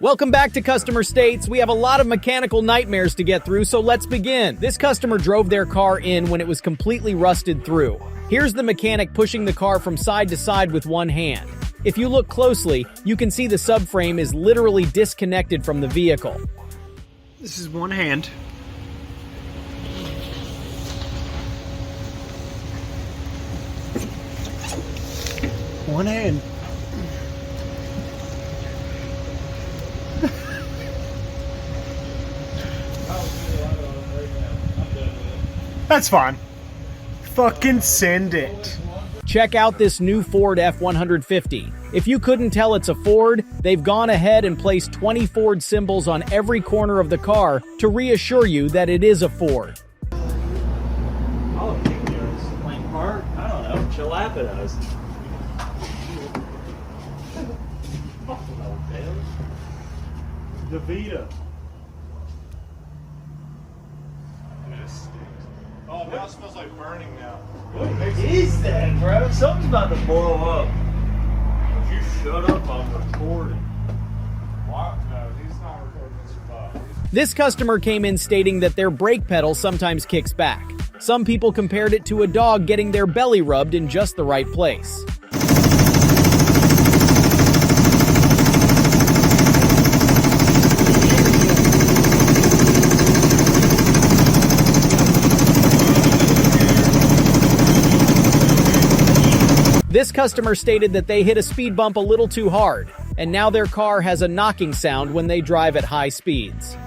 Welcome back to Customer States. We have a lot of mechanical nightmares to get through, so let's begin. This customer drove their car in when it was completely rusted through. Here's the mechanic pushing the car from side to side with one hand. If you look closely, you can see the subframe is literally disconnected from the vehicle. This is one hand. One hand. That's fine. Fucking send it. Check out this new Ford F-150. If you couldn't tell it's a Ford, they've gone ahead and placed 20 Ford symbols on every corner of the car to reassure you that it is a Ford. All of you guys playing part, I don't know, chill at us. DeVita. Oh, now it smells like burning now. What is that, bro? Something's about to blow up. Would you shut up? I'm recording. What? No, he's not recording this spot. This customer came in stating that their brake pedal sometimes kicks back. Some people compared it to a dog getting their belly rubbed in just the right place. This customer stated that they hit a speed bump a little too hard, and now their car has a knocking sound when they drive at high speeds.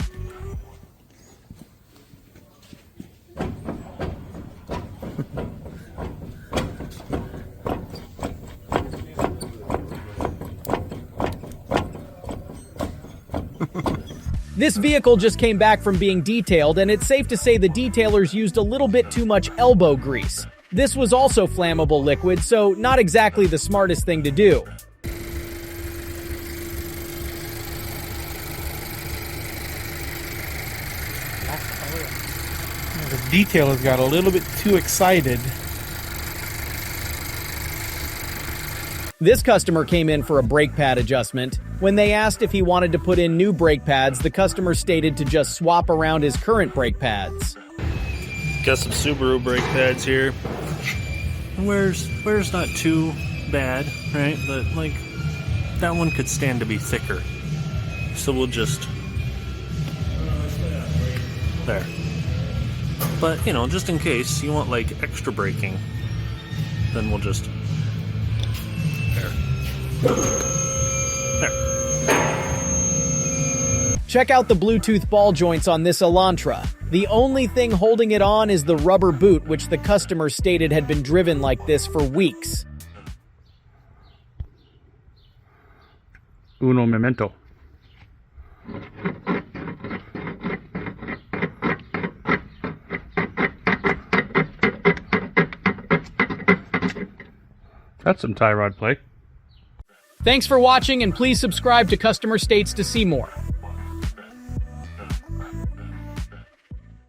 This vehicle just came back from being detailed, and it's safe to say the detailers used a little bit too much elbow grease. This was also flammable liquid, so not exactly the smartest thing to do. The detailers got a little bit too excited. This customer came in for a brake pad adjustment. When they asked if he wanted to put in new brake pads, the customer stated to just swap around his current brake pads. Got some Subaru brake pads here. Where's not too bad, right? But like that one could stand to be thicker. So we'll just there. But you know, just in case you want like extra braking, then we'll just there. Check out the Bluetooth ball joints on this Elantra. The only thing holding it on is the rubber boot, which the customer stated had been driven like this for weeks. Uno memento. That's some tie rod play. Thanks for watching, and please subscribe to Customer States to see more.